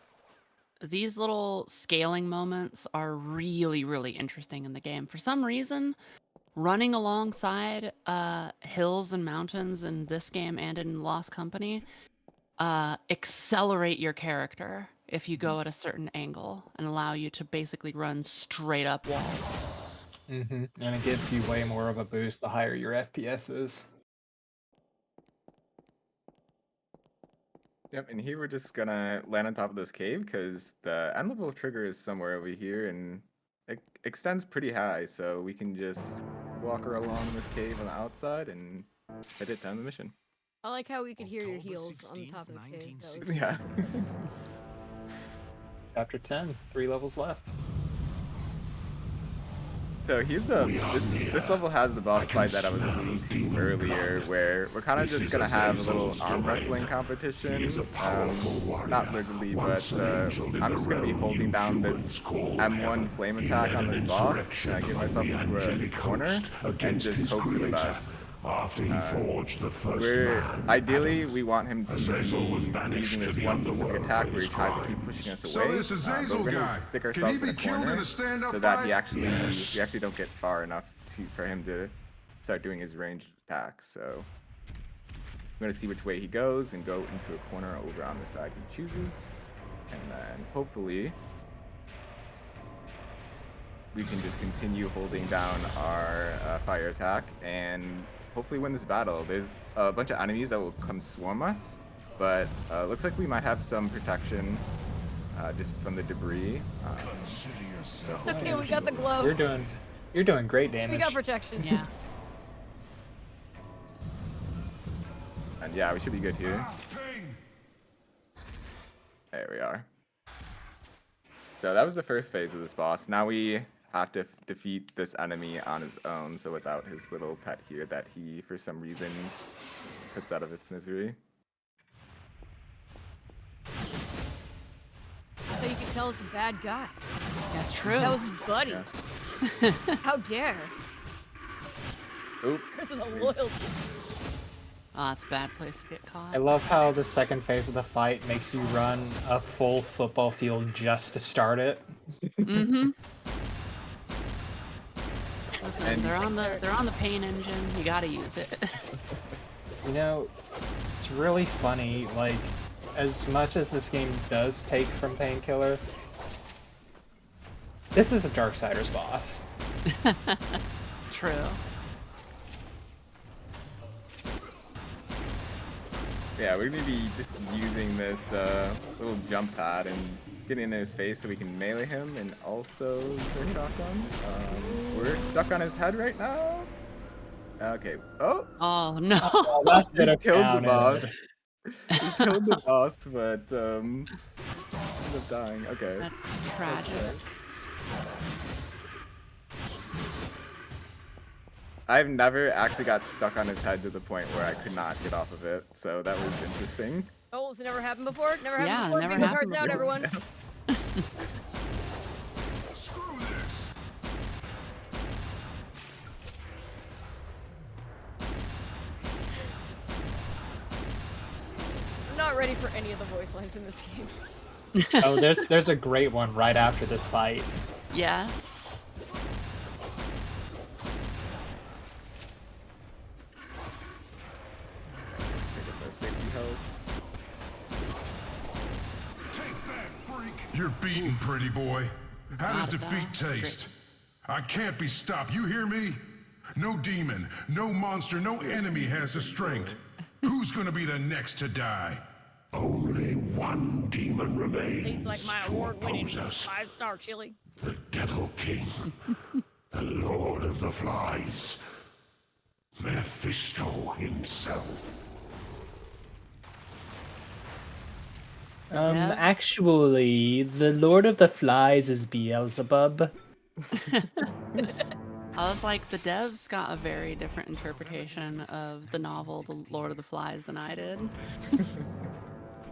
[SPEAKER 3] These little scaling moments are really, really interesting in the game. For some reason, running alongside hills and mountains in this game and in Lost Company accelerate your character if you go at a certain angle and allow you to basically run straight up walls.
[SPEAKER 4] And it gives you way more of a boost the higher your FPS is.
[SPEAKER 2] Yep, and here we're just gonna land on top of this cave because the end level trigger is somewhere over here and it extends pretty high, so we can just walk her along this cave on the outside and hit it to end the mission.
[SPEAKER 1] I like how we could hear your
[SPEAKER 5] October
[SPEAKER 1] heels on the
[SPEAKER 5] 16th,
[SPEAKER 1] top of the cave. That was
[SPEAKER 5] 1960.
[SPEAKER 2] Yeah.
[SPEAKER 4] Chapter 10, 3 levels left.
[SPEAKER 2] So here's this level has the boss fight that I was alluding to earlier, where we're kind of just gonna have a little arm wrestling competition. Not literally, but I'm just gonna be holding down this M1 flame attack on this boss, get myself into a corner, and just hope for the best.
[SPEAKER 7] After he forged the first
[SPEAKER 2] Ideally, we want him to be using this one specific attack where he tries to keep pushing us
[SPEAKER 6] So
[SPEAKER 2] away.
[SPEAKER 6] this is
[SPEAKER 2] But
[SPEAKER 6] Azazel
[SPEAKER 2] we're gonna
[SPEAKER 6] guy.
[SPEAKER 2] stick
[SPEAKER 6] Can he
[SPEAKER 2] ourselves in
[SPEAKER 6] be
[SPEAKER 2] a
[SPEAKER 6] killed in
[SPEAKER 2] corner
[SPEAKER 6] a stand-up
[SPEAKER 2] so that
[SPEAKER 6] fight?
[SPEAKER 2] we actually don't get far enough for him to start doing his ranged attacks. So I'm gonna see which way he goes and go into a corner over on the side he chooses, and then hopefully we can just continue holding down our fire attack and hopefully win this battle. There's a bunch of enemies that will come swarm us, but looks like we might have some protection just from the debris.
[SPEAKER 1] okay. We got the glow.
[SPEAKER 4] You're doing great damage.
[SPEAKER 1] We got protection.
[SPEAKER 3] Yeah.
[SPEAKER 2] And yeah, we should be good here. There we are. So that was the first phase of this boss. Now we have to defeat this enemy on his own, so without his little pet here that he, for some reason, puts out of its misery.
[SPEAKER 1] So you can tell it's a bad guy.
[SPEAKER 3] That's true.
[SPEAKER 1] That was his buddy.
[SPEAKER 2] Yeah.
[SPEAKER 1] How dare?
[SPEAKER 2] Oop.
[SPEAKER 1] There's a loyalty.
[SPEAKER 3] Oh, that's a bad place to get caught.
[SPEAKER 4] I love how the second phase of the fight makes you run a full football field just to start it.
[SPEAKER 3] Mm-hmm. Listen,
[SPEAKER 2] And-
[SPEAKER 3] they're on the pain engine. You gotta use it.
[SPEAKER 4] You know, it's really funny, like, as much as this game does take from Painkiller, this is a Darksiders boss.
[SPEAKER 3] True.
[SPEAKER 2] Yeah, we're gonna be just using this little jump pad and getting in his face so we can melee him and also use our shotgun. We're stuck on his head right now. Okay. Oh,
[SPEAKER 3] Oh no.
[SPEAKER 4] Oh, that should have
[SPEAKER 2] killed the
[SPEAKER 4] counted.
[SPEAKER 2] boss. We killed the boss, but ended up dying. Okay.
[SPEAKER 3] That's tragic.
[SPEAKER 2] I've never actually got stuck on his head to the point where I could not get off of it, so that was interesting.
[SPEAKER 1] Oh, it's never happened before? Never happened
[SPEAKER 3] Yeah,
[SPEAKER 1] before?
[SPEAKER 3] never
[SPEAKER 1] Bingo
[SPEAKER 3] happened
[SPEAKER 1] cards out,
[SPEAKER 3] before.
[SPEAKER 1] everyone.
[SPEAKER 6] Screw this!
[SPEAKER 1] I'm not ready for any of the voice lines in this game.
[SPEAKER 4] Oh, there's a great one right after this fight.
[SPEAKER 3] Yes.
[SPEAKER 2] Let's pick up our safety health.
[SPEAKER 6] Take that, freak! You're beaten, pretty boy. How does
[SPEAKER 3] Not
[SPEAKER 6] defeat
[SPEAKER 3] bad.
[SPEAKER 6] taste? I can't be stopped, you hear me? No demon, no monster, no enemy has the strength. Who's gonna be the next to die?
[SPEAKER 7] Only one demon remains
[SPEAKER 1] Tastes like my
[SPEAKER 7] to
[SPEAKER 1] award-winning
[SPEAKER 7] oppose us.
[SPEAKER 1] 5-star chili.
[SPEAKER 7] The Devil King, the Lord of the Flies, Mephisto himself.
[SPEAKER 3] Yes.
[SPEAKER 4] Actually, the Lord of the Flies is Beelzebub.
[SPEAKER 3] I was like, the devs got a very different interpretation of the novel The Lord of the Flies than I did.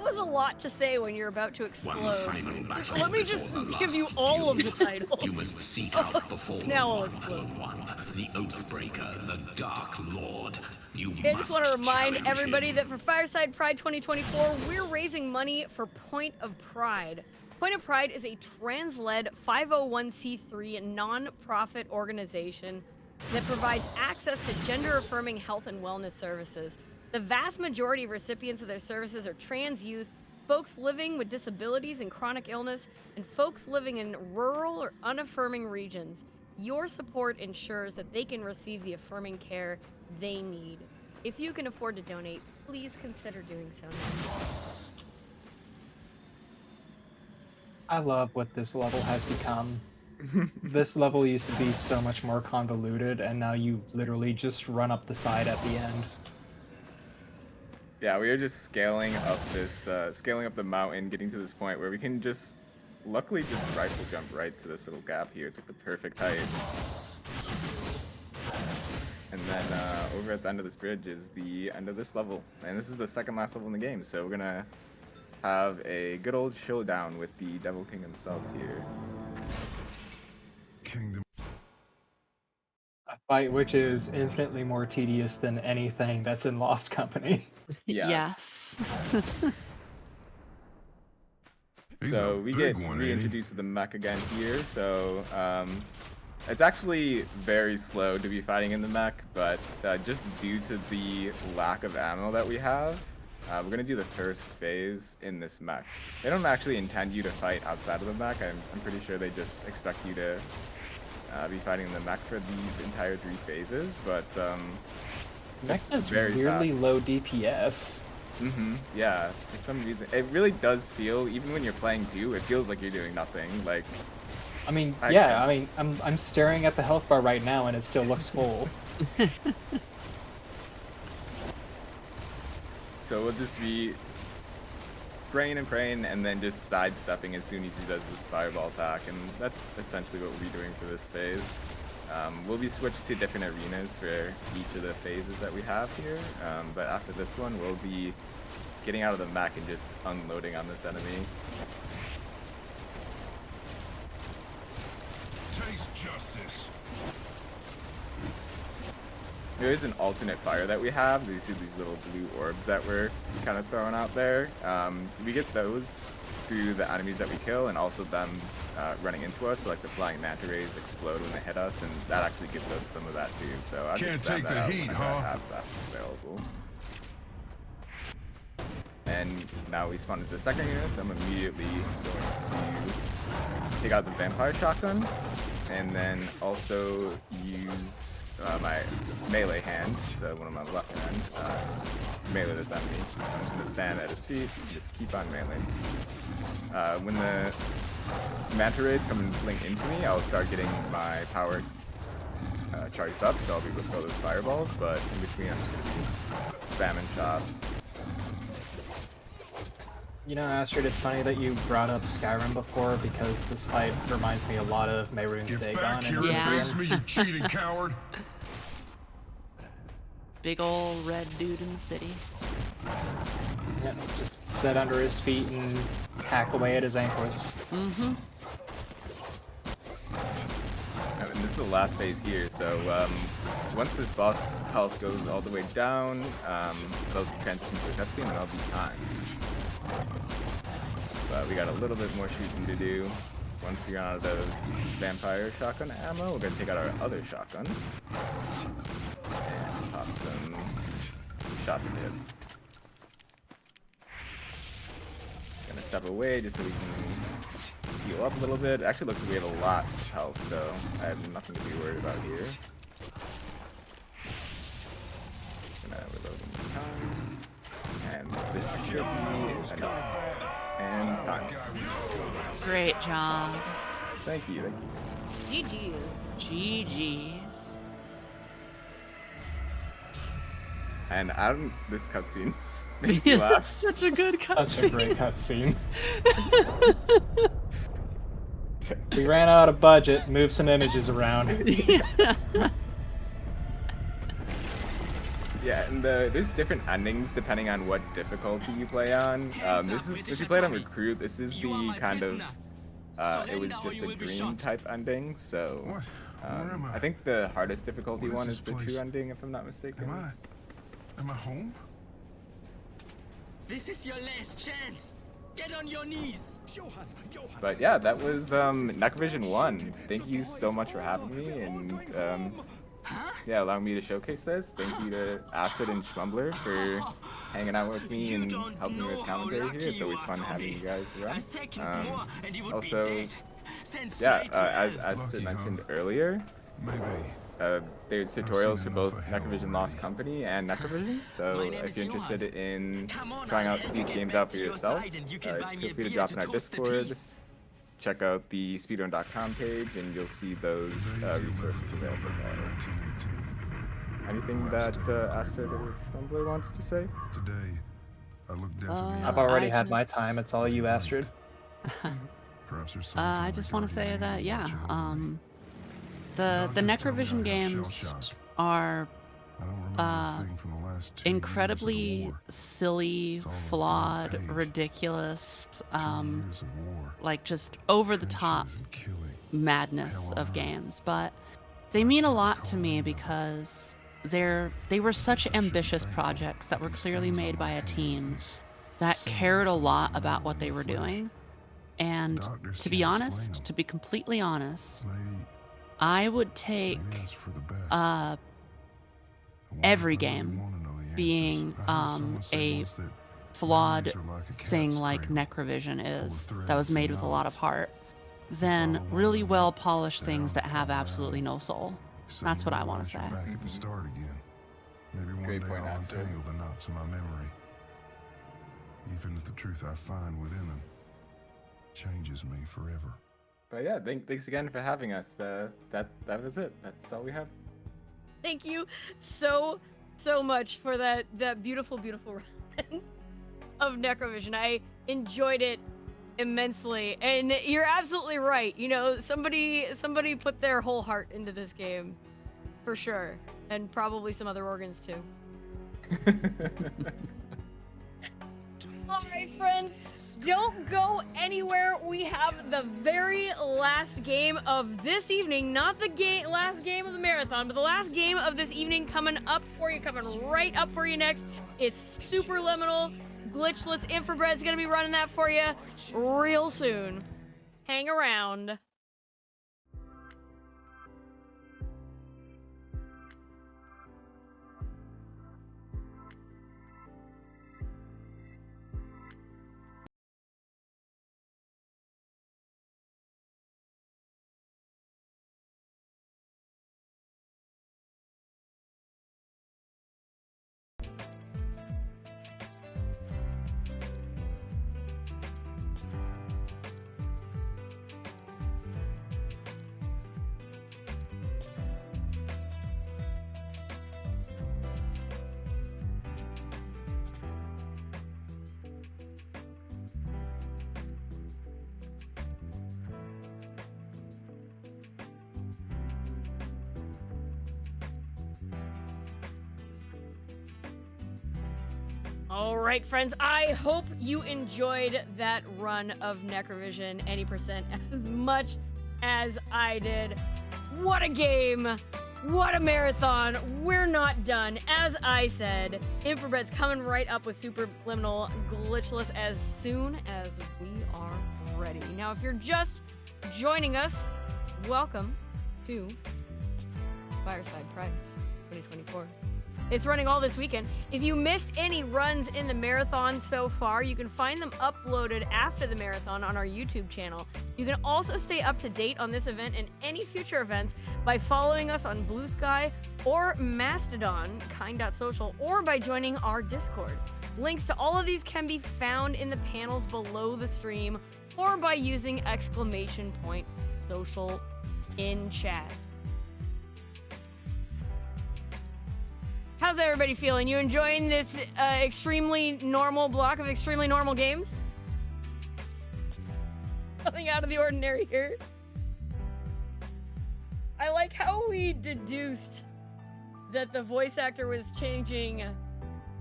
[SPEAKER 1] was a lot to say when you're about to
[SPEAKER 7] One
[SPEAKER 1] explode.
[SPEAKER 7] final battle
[SPEAKER 1] Let me
[SPEAKER 7] before
[SPEAKER 1] just
[SPEAKER 7] the
[SPEAKER 1] give
[SPEAKER 7] last
[SPEAKER 1] you all of the
[SPEAKER 7] duel.
[SPEAKER 1] titles.
[SPEAKER 7] You must seek out the fallen
[SPEAKER 1] Now I'll
[SPEAKER 7] one,
[SPEAKER 1] explode.
[SPEAKER 7] the Oathbreaker, the Dark Lord. You
[SPEAKER 1] I just
[SPEAKER 7] must
[SPEAKER 1] want to remind
[SPEAKER 7] challenge
[SPEAKER 1] everybody
[SPEAKER 7] him.
[SPEAKER 1] that for Fireside Pride 2024, we're raising money for Point of Pride. Point of Pride is a trans-led 501c3 non-profit organization that provides access to gender-affirming health and wellness services. The vast majority of recipients of their services are trans youth, folks living with disabilities and chronic illness, and folks living in rural or unaffirming regions. Your support ensures that they can receive the affirming care they need. If you can afford to donate, please consider doing so now.
[SPEAKER 4] I love what this level has become. This level used to be so much more convoluted, and now you literally just run up the side at the end.
[SPEAKER 2] Yeah, we are just scaling up the mountain, getting to this point where we can just, luckily, just rifle jump right to this little gap here. It's like the perfect height. And then over at the end of this bridge is the end of this level. And this is the second last level in the game, so we're gonna have a good old showdown with the Devil King himself here.
[SPEAKER 6] Kingdom.
[SPEAKER 4] A fight which is infinitely more tedious than anything that's in Lost Company.
[SPEAKER 2] Yes.
[SPEAKER 6] He's
[SPEAKER 2] So
[SPEAKER 6] a
[SPEAKER 2] we
[SPEAKER 6] big
[SPEAKER 2] get
[SPEAKER 6] one, ain't he?
[SPEAKER 2] reintroduced to the mech again here. So it's actually very slow to be fighting in the mech, but just due to the lack of ammo that we have, we're gonna do the first phase in this mech. They don't actually intend you to fight outside of the mech. I'm pretty sure they just expect you to be fighting in the mech for these entire 3 phases, but
[SPEAKER 4] Mech
[SPEAKER 2] it's
[SPEAKER 4] is
[SPEAKER 2] very
[SPEAKER 4] weirdly
[SPEAKER 2] fast.
[SPEAKER 4] low DPS.
[SPEAKER 2] Yeah, for some reason it really does feel, even when you're playing Do, it feels like you're doing nothing. Like,
[SPEAKER 4] I mean,
[SPEAKER 2] I
[SPEAKER 4] yeah,
[SPEAKER 2] can-
[SPEAKER 4] I mean, I'm staring at the health bar right now, and it still looks full.
[SPEAKER 2] so we'll just be praying and praying, and then just sidestepping as soon as he does this fireball attack, and that's essentially what we'll be doing for this phase. We'll be switched to different arenas for each of the phases that we have here, but after this one, we'll be getting out of the mech and just unloading on this enemy.
[SPEAKER 6] Taste justice.
[SPEAKER 2] There is an alternate fire that we have. You see these little blue orbs that we're kind of throwing out there. We get those through the enemies that we kill, and also them running into us. So like the flying manta rays explode when they hit us, and that actually gives us some of that too. So I
[SPEAKER 6] Can't
[SPEAKER 2] just
[SPEAKER 6] take
[SPEAKER 2] spam
[SPEAKER 6] the
[SPEAKER 2] that out
[SPEAKER 6] heat,
[SPEAKER 2] whenever I
[SPEAKER 6] huh?
[SPEAKER 2] have that available. And now we spawn into the second unit, so I'm immediately going to take out the vampire shotgun, and then also use my melee hand, the one on my left hand, melee this enemy. I'm just gonna stand at his feet, and just keep on meleeing. When the manta rays come and blink into me, I'll start getting my power charged up, so I'll be able to throw those fireballs, but in between I'm just gonna be spamming shots.
[SPEAKER 4] You know, Astrid, it's funny that you brought up Skyrim before, because this fight reminds me a lot of Mehrunes
[SPEAKER 6] Get
[SPEAKER 4] Dagon.
[SPEAKER 6] back here and
[SPEAKER 3] Yeah.
[SPEAKER 6] face me, you cheating coward.
[SPEAKER 3] Big ol' red dude in the city.
[SPEAKER 4] Yeah, just sit under his feet and hack away at his ankles.
[SPEAKER 2] And this is the last phase here, so once this boss health goes all the way down, they'll transition to a cutscene and I'll be time. But we got a little bit more shooting to do. Once we run out of the vampire shotgun ammo, we're gonna take out our other shotgun and pop some shots in the head. Gonna step away just so we can heal up a little bit. It actually looks like we have a lot of health, so I have nothing to be worried about here. Gonna reload one more time. And this should be enough. And time.
[SPEAKER 3] Great job.
[SPEAKER 2] Thank you, thank you.
[SPEAKER 3] GG's.
[SPEAKER 2] And this cutscene makes me laugh.
[SPEAKER 3] Such a good
[SPEAKER 4] That's a
[SPEAKER 3] cutscene.
[SPEAKER 4] great cutscene. We ran out of budget, moved some images around.
[SPEAKER 2] Yeah, and there's different endings depending on what difficulty you play on. This is if you play it on recruit. This is the kind of it was just a dream type ending. So
[SPEAKER 6] What? Where am I?
[SPEAKER 2] I think the hardest difficulty
[SPEAKER 6] What is
[SPEAKER 2] one
[SPEAKER 6] this
[SPEAKER 2] is the
[SPEAKER 6] place?
[SPEAKER 2] true ending, if I'm not mistaken.
[SPEAKER 6] Am I home?
[SPEAKER 8] This is your last chance. Get on your knees.
[SPEAKER 2] But yeah, that was NecroVision 1. Thank you so much for having me, and yeah, allowing me to showcase this. Thank you to Acid and Schmumbler for hanging out with me and helping me with commentary here. It's always fun having you guys around. Also, yeah, as Acid mentioned earlier, there's tutorials for both NecroVision Lost Company and NecroVision, so if you're interested in trying out these games out for yourself, feel free to drop in our Discord, check out the speedrun.com page, and you'll see those resources available there. Anything that Astrid or Schmumbler wants to say?
[SPEAKER 6] Today, I looked definitely.
[SPEAKER 4] I've already had my time. It's all you, Astrid.
[SPEAKER 3] I just want to say that, yeah, the NecroVision games are incredibly silly, flawed, ridiculous, like just over the top madness of games, but they mean a lot to me because they were such ambitious projects that were clearly made by a team that cared a lot about what they were doing. And to be honest, to be completely honest, I would take every game being a flawed thing like NecroVision is, that was made with a lot of heart, than really well polished things that have absolutely no soul. That's what I want to say.
[SPEAKER 6] Back at the start again. Maybe one
[SPEAKER 2] Great
[SPEAKER 6] day
[SPEAKER 2] point,
[SPEAKER 6] I'll
[SPEAKER 2] Astrid.
[SPEAKER 6] untangle the knots in my memory. Even if the truth I find within them changes me forever.
[SPEAKER 2] But yeah, thanks again for having us. That was it. That's all we have.
[SPEAKER 1] Thank you so much for that beautiful run of NecroVision. I enjoyed it immensely, and you're absolutely right. You know, somebody put their whole heart into this game, for sure, and probably some other organs too. All right, friends, don't go anywhere. We have the very last game of this evening, not the last game of the marathon, but the last game of this evening coming up for you, coming right up for you next. It's Superliminal. Glitchless Infrared's gonna be running that for you real soon. Hang around. All right, friends, I hope you enjoyed that run of NecroVision any percent as much as I did. What a game! What a marathon! We're not done. As I said, Infrared's coming right up with Superliminal Glitchless as soon as we are ready. Now, if you're just joining us, welcome to Fireside Pride 2024. It's running all this weekend. If you missed any runs in the marathon so far, you can find them uploaded after the marathon on our YouTube channel. You can also stay up to date on this event and any future events by following us on Blue Sky or Mastodon, kind.social, or by joining our Discord. Links to all of these can be found in the panels below the stream or by using !social in chat. How's everybody feeling? You enjoying this extremely normal block of extremely normal games? Nothing out of the ordinary here. I like how we deduced that the voice actor was changing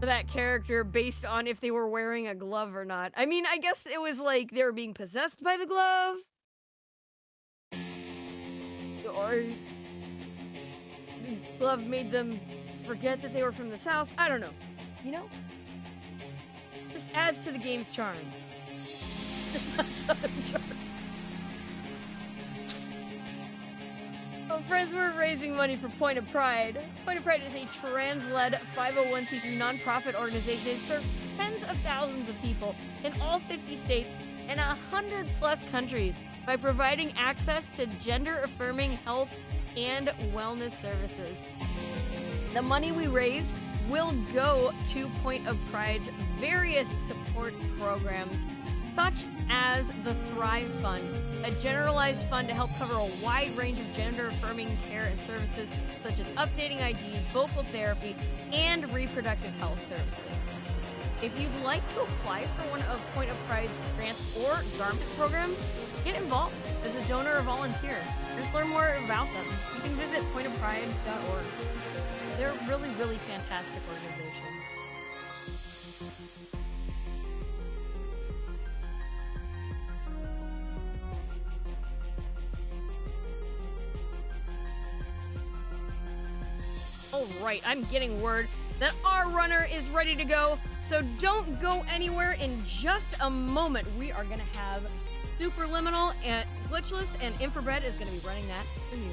[SPEAKER 1] that character based on if they were wearing a glove or not. I mean, I guess it was like they were being possessed by the glove. Or the glove made them forget that they were from the South. I don't know. You know? Just adds to the game's charm. Just not Southern charm. Well, friends, we're raising money for Point of Pride. Point of Pride is a trans-led 501c3 nonprofit organization. It serves tens of thousands of people in all 50 states and 100+ countries by providing access to gender-affirming health and wellness services. The money we raise will go to Point of Pride's various support programs, such as the Thrive Fund, a generalized fund to help cover a wide range of gender-affirming care and services, such as updating IDs, vocal therapy, and reproductive health services. If you'd like to apply for one of Point of Pride's grants or garment programs, get involved as a donor or volunteer. Just learn more about them. You can visit pointofpride.org. They're a really, really fantastic organization. All right, I'm getting word that our runner is ready to go, so don't go anywhere. In just a moment, we are going to have Superliminal and Glitchless, and Infrared is going to be running that for you.